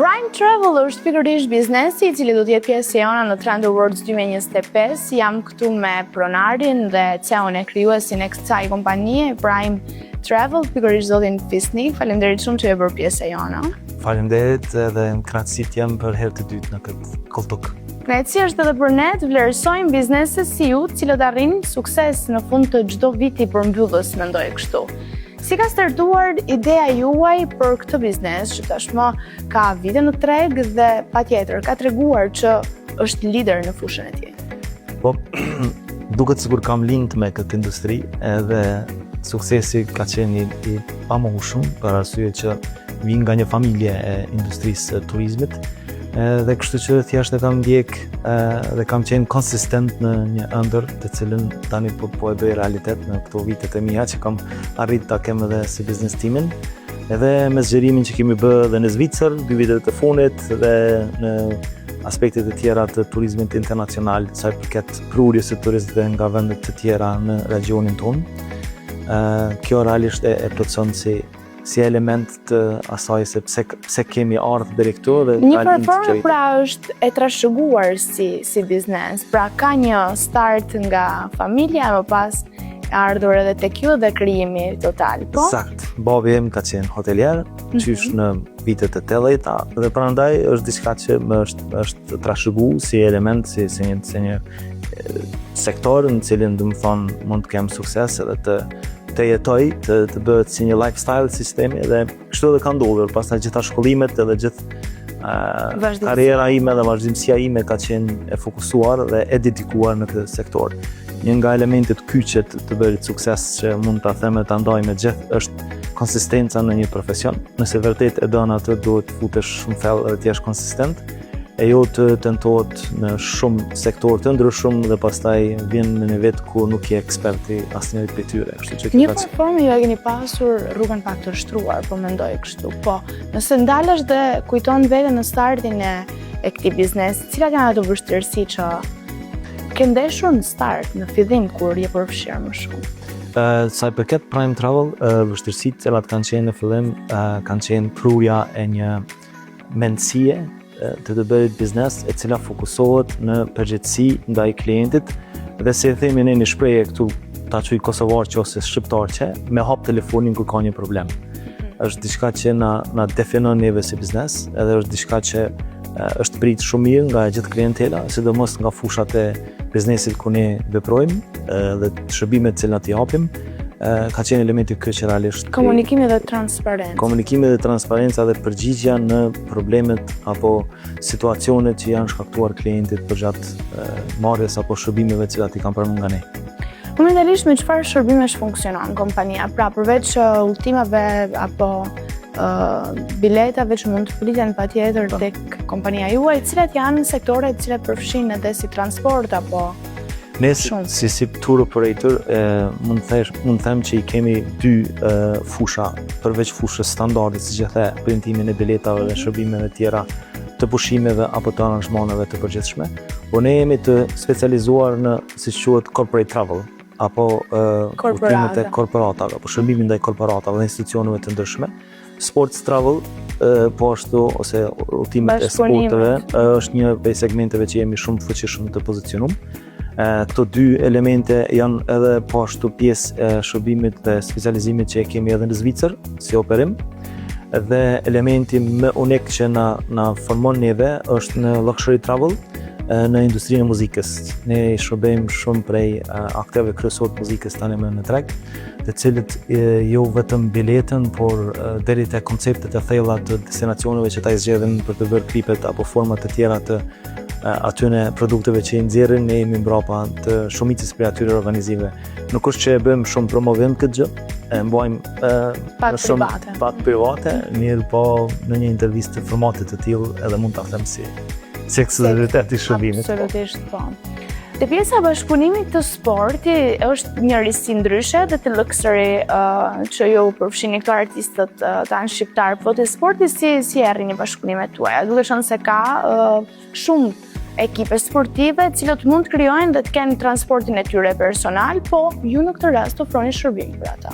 Prime Travel është pikërisht biznesi I cili do të jetë pjesë e jona në Trend Awards 2025. Jam këtu me pronarin dhe CEO-n e krijuesin e kësaj kompanie, Prime Travel, pikërisht zotin Fisnik. Faleminderit shumë që e bërë pjesë e jona. Faleminderit edhe kënaqësi jam për herë të dytë në këtë koltuk. Kënaqësi është edhe për ne të vlerësojmë biznese si ju, të cilët arrin sukses në fund të çdo viti përmbyllës, mendoj kështu. Si ka startuar ideja juaj për këtë biznes që tashmë ka vite në treg dhe patjetër ka treguar që është lider në fushën e tij? Po, duket sikur kam lind me këtë industri edhe suksesi ka qenë I pamoshëm për arsye që vi nga një familje e industrisë së turizmit. Dhe kështu që thjesht e kam ndjek dhe kam qenë konsistent në një ëndër të cilën tani po e bëj realitet në këto vitet e mia që kam arrit ta kem edhe si biznes timin. Edhe me zgjerimin që kemi bërë dhe në Zvicër, 2 vitet e fundit dhe në aspektet e tjera të turizmit internacional, sa I përket prurjes së turistëve nga vendet të tjera në regionin tonë. Kjo realisht e plotson si element të asaj se pse kemi ardhur deri këtu dhe një performance pra është e trashëguar si biznes. Pra ka një start nga familja, më pas ardhur edhe tek ju dhe krijimi total, po? Sakt. Babi im ka qenë hotelier, qysh në vitet e 80-ta dhe prandaj është diçka që më është trashëguar si element, si një sektor në cilin do të thonë mund të kem sukses edhe të jetoj, të bëhet si një lifestyle sistemi dhe kështu edhe ka ndodhur. Pastaj gjitha shkollimet edhe gjithë karriera ime dhe vazhdimësia ime ka qenë e fokusuar dhe e dedikuar në këtë sektor. Një nga elementet kyçe të bërit sukses që mund ta them e ta ndaj me gjithë është konsistenca në një profesion. Nëse vërtet e don atë, duhet të futesh shumë thellë dhe të jesh konsistent. E jo të tentohet në shumë sektor të ndryshëm dhe pastaj vjen në një vit ku nuk je ekspert I asnjëri prej tyre. Një platformë ju e keni pasur rrugën pak të shtruar, po mendoj kështu. Po, nëse ndalesh dhe kujton veten në startin e këtij biznesi, cilat janë ato vështirësi që ke ndeshur në start, në fillim kur je përfshirë më shumë? Sa I përket Prime Travel, vështirësitë cilat kanë qenë në fillim kanë qenë prurja e një mendësie të bëhet biznes e cila fokusohet në përgjithësi ndaj klientit dhe se themi ne një shprehje këtu ta quaj kosovar që ose shqiptar që me hap telefonin kur ka një problem. Është diçka që na definon neve si biznes, edhe është diçka që është prit shumë mirë nga gjithë klientela, sidomos nga fushat e biznesit ku ne veprojmë dhe shërbimet që na I japim. Ka qenë elementi kryesor realisht. Komunikimi dhe transparenca. Komunikimi dhe transparenca dhe përgjigjja në problemet apo situacionet që janë shkaktuar klientit përgjatë marrjes apo shërbimeve që I kanë përmendur nga ne. Momentalisht me çfarë shërbimesh funksionon kompania? Pra përveç udhëtimeve apo biletave që mund të fliten patjetër tek kompania juaj, cilat janë sektoret të cilat përfshin edhe si transport apo Ne si tour operator mund të them që I kemi 2 fusha, përveç fushës standarde si që the, printimin e biletave dhe shërbimeve tjera të pushimeve apo të aranzhmaneve të përgjithshme. Po ne jemi të specializuar në siç quhet corporate travel apo udhëtimet e korporatave, apo shërbimin ndaj korporatave dhe institucioneve të ndryshme. Sports travel po ashtu ose udhëtimet e sporteve është një prej segmenteve që jemi shumë të fuqishëm të pozicionuar. Këto 2 elemente janë edhe po ashtu pjesë e shërbimit dhe specializimit që e kemi edhe në Zvicër si operim dhe elementi më unik që na formon neve është në luxury travel në industrinë e muzikës. Ne shërbejmë shumë prej aktorëve kryesor të muzikës tani më në treg, të cilët jo vetëm biletën, por deri te konceptet e thella të destinacioneve që ta zgjedhin për të bërë klipet apo format të tjera të atyne produkteve që I nxjerrin, ne jemi mbrapa të shumicës prej atyre organizime. Nuk është që e bëjmë shumë promovim këtë gjë, e mbajmë pak private, mirë po në një intervistë të formatit të tillë edhe mund ta them si ekskluzivitet I shërbimit. Absolutisht po. Te pjesa e bashkëpunimit të sporti është një risi ndryshe dhe të luxury që ju përfshini këto artistët tanë shqiptar, po te sporti si errini bashkëpunimet tuaja? Duke qenë se ka shumë ekipe sportive cilët mund të krijojnë dhe të kenë transportin e tyre personal, po ju në këtë rast ofroni shërbim për ata.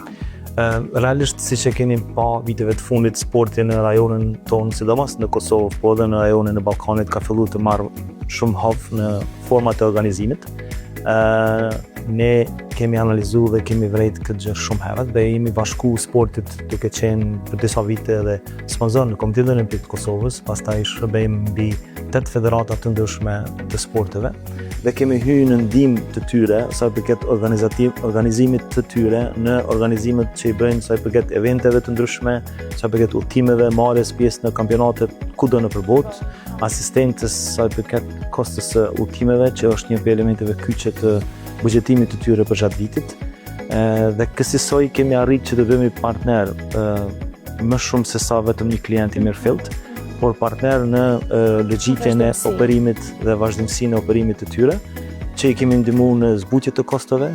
Realisht, si që keni pa viteve të fundit, sporti në rajonin tonë, sidomos në Kosovë, po edhe në rajonin e Ballkanit, ka filluar të marrë shumë hovë në format e organizimit. Ne kemi analizuar dhe kemi vrejt këtë gjë shumë herët dhe jemi bashku sportit duke qenë për disa vite dhe sponsor në Komitetin Olimpik të Kosovës, pastaj shërbejmë mbi 8 federata të ndryshme të sporteve dhe kemi hyrë në ndihmë të tyre sa i përket organizimit të tyre në organizimet që i bëjnë sa i përket eventeve të ndryshme, sa i përket udhëtimeve, marrjes pjesë në kampionate kudo nëpër botë, asistentës sa i përket kostës së udhëtimeve, që është një prej elementeve kyçe të buxhetimit të tyre për gjatë vitit. Dhe kësaj kemi arritur që të bëhemi partner më shumë se sa vetëm një klient i mirëfillt, por partner në logjikën e operimit dhe vazhdimsinë e operimit të tyre, që i kemi ndihmuar në zbutje të kostove,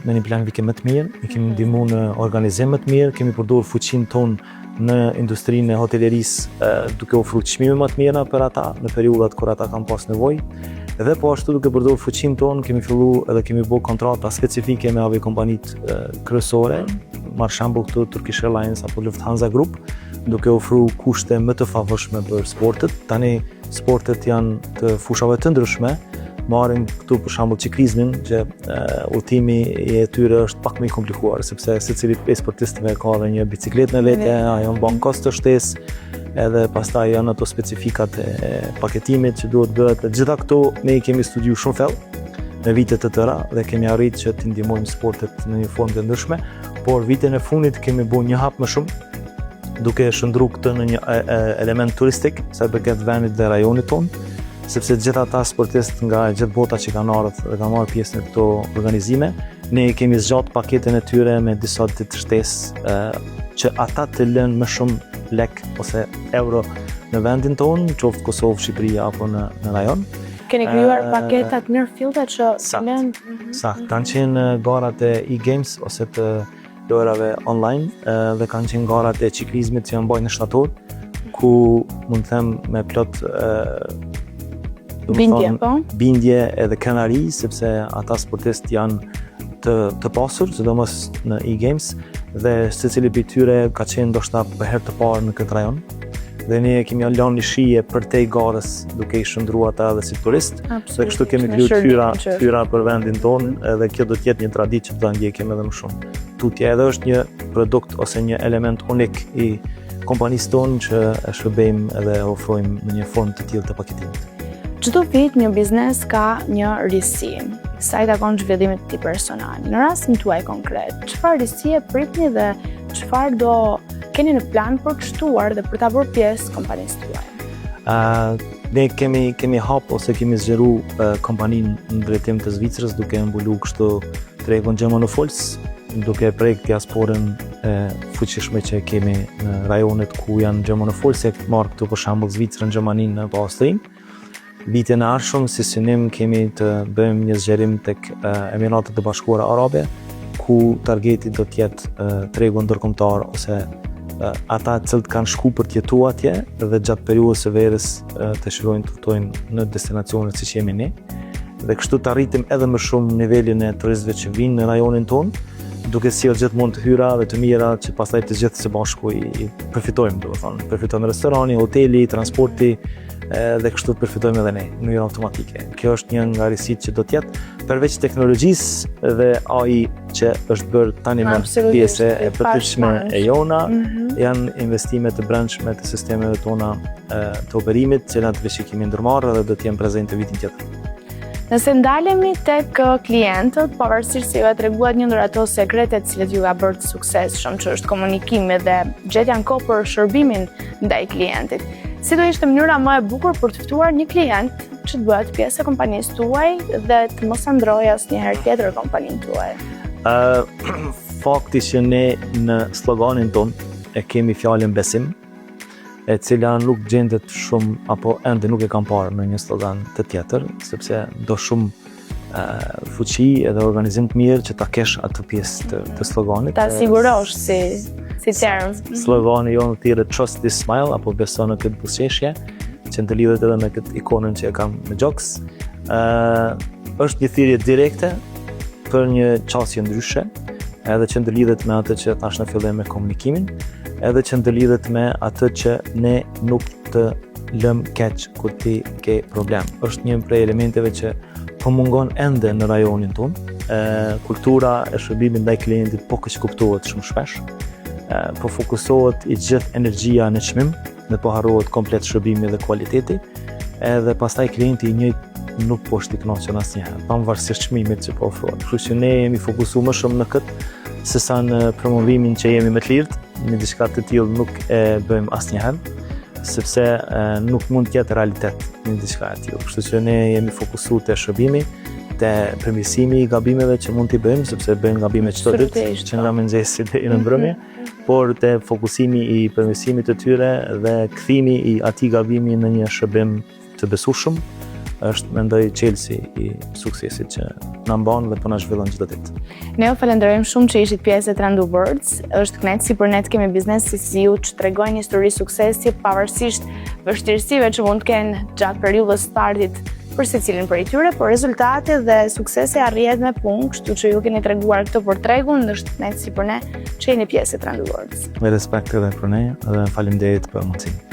me një planifikim më të mirë, i kemi ndihmuar në organizim më të mirë, kemi përdorur fuqinë tonë në industrinë e hotelerisë duke ofruar çmime më të mira për ata në periudhat kur ata kanë pas nevojë. Dhe po ashtu duke përdorur fuqinë tonë, kemi filluar edhe kemi bërë kontrata specifike me aviakompanitë kryesore, marr shembull këtu Turkish Airlines apo Lufthansa Group, duke ofruar kushte më të favorshme për sportet. Tani sportet janë të fushave të ndryshme, marrim këtu për shembull ciklizmin, që udhëtimi i tyre është pak më i komplikuar, sepse secili sportist ka edhe një bicikletë në vete, ajo mban kosto të shtesë, edhe pastaj janë ato specifikat e paketimit që duhet bëhet. Gjitha këto ne i kemi studiuar shumë thellë në vitet të tëra dhe kemi arritur që të ndihmojmë sportet në një formë të ndryshme, por vitin e fundit kemi bërë një hap më shumë, duke shndruar këtë në një element turistik sa i përket vendit dhe rajonit tonë, sepse gjithë ata sportistë nga gjithë bota që kanë ardhur dhe kanë marrë pjesë në këto organizime, ne kemi zgjat paketën e tyre me disa ditë shtesë që ata të lënë më shumë lek ose euro në vendin tonë, qoftë Kosovë, Shqipëri apo në rajon. Keni krijuar paketat mirëfillte që lënë. Sakt, kanë qenë garat e e-games ose të lojrave online dhe kanë qenë garat e ciklizmit që janë bajnë në shtator, ku mund të them me plot bindje edhe kënaqëri, sepse ata sportistë janë të pasur, sidomos në e-games, dhe secili prej tyre ka qenë ndoshta për herë të parë në këtë rajon. Dhe ne kemi lënë një shije për te garës duke i shndruar ata edhe si turist. Dhe kështu kemi krijuar tyra për vendin tonë, edhe kjo do të jetë një traditë që do ta ndjekim edhe më shumë. Tutje edhe është një produkt ose një element unik i kompanisë tonë që e shërbejmë edhe ofrojmë në një formë të tillë të paketimit. Çdo vit një biznes ka një risi, sa i takon zhvillimit të tij personal. Në rastin tuaj konkret, çfarë risie pritni dhe çfarë do keni në plan për të shtuar dhe për ta bërë pjesë kompanisë tuaj? Ne kemi hap ose kemi zgjeruar kompaninë në drejtim të Zvicrës, duke mbuluar kështu tregun Germanofols, duke prek diasporën e fuqishme që kemi në rajonet ku janë Germanofols, e marr këtu për shembull Zvicrën, Gjermaninë apo Austrinë. Vitin e ardhshëm si synim kemi të bëjmë një zgjerim tek Emiratet e Bashkuara Arabe, ku targeti do të jetë tregu ndërkombëtar ose ata të cilët kanë shku për të jetuar atje dhe gjatë periudhës së verës të shkojnë të jetojnë në destinacionet siç jemi ne. Dhe kështu të arritim edhe më shumë nivelin e turistëve që vinë në rajonin tonë, duke sjellë gjithmonë të hyra dhe të mira që pastaj të gjithë së bashku i përfitojmë, domethënë, përfitojmë restorani, hoteli, transporti, dhe kështu përfitojmë edhe ne në mënyrë automatike. Kjo është një nga risitë që do të jetë përveç teknologjisë dhe AI që është bërë tani më pjesë e përgjithshme e jona, janë investime të brendshme të sistemeve tona të operimit, që na të kemi ndërmarrë dhe do të jenë prezente vitin tjetër. Nëse ndalemi tek klientët, pavarësisht se ju e treguat një ndër ato sekretet cilët ju ka bërë të suksesshëm, që është komunikimi dhe gjetja në kohë për shërbimin ndaj klientit. Si do ishte mënyra më e bukur për të ftuar një klient që të bëhet pjesë e kompanisë tuaj dhe të mos ndrojë asnjëherë tjetër kompaninë tuaj? Fakti që ne në sloganin ton e kemi fjalën besim, e cila nuk gjendet shumë apo ende nuk e kam parë në një slogan të tjetër, sepse do shumë fuqi edhe organizim të mirë që ta kesh atë pjesë të sloganit. Ta sigurosh si term. Slogani jonë thirrët Trust this smile apo beso në këtë buzëqeshje, që ndëlidhet edhe me këtë ikonën që e kam me Gjoks. Është një thirrje direkte për një qasje ndryshe, edhe që ndërlidhet me atë që thash në fillim me komunikimin, edhe që ndërlidhet me atë që ne nuk të lëm keq kur ti ke problem. Është një prej elementeve që po mungon ende në rajonin tonë. Kultura e shërbimit ndaj klientit po keq kuptohet shumë shpesh. Po fokusohet i gjithë energjia në çmim, dhe po harrohet komplet shërbimi dhe kualiteti, edhe pastaj klienti i njëjtë nuk po është i kënaqur asnjëherë, pavarësisht çmimit që po ofrohet. Kështu që ne jemi fokusuar më shumë në këtë sesa në promovimin që jemi më të lirët, në diçka të tillë nuk e bëjmë asnjëherë, sepse nuk mund të jetë realitet në diçka e tillë. Kështu që ne jemi fokusuar te shërbimi, te përmirësimi i gabimeve që mund t'i bëjmë, sepse bëjmë gabime çdo ditë, që nga mëngjesi deri në mbrëmje, por te fokusimi i përmirësimit të tyre dhe kthimi i atij gabimi në një shërbim të besueshëm është mendoj çelësi i suksesit që na mban dhe po na zhvillon çdo ditë. Ne ju falenderojmë shumë që ishit pjesë e Trendu Words. Është kënaqësi për ne të kemi biznes si ju që tregojnë një histori suksesi pavarësisht vështirësive që mund të kenë gjatë periudhës startit për secilin prej tyre, por rezultati dhe suksesi arrihet me punë, kështu që ju keni treguar këtë për tregun, është kënaqësi për ne që jeni pjesë e Trendu Words. Me respekt edhe për ne dhe faleminderit për mundësinë.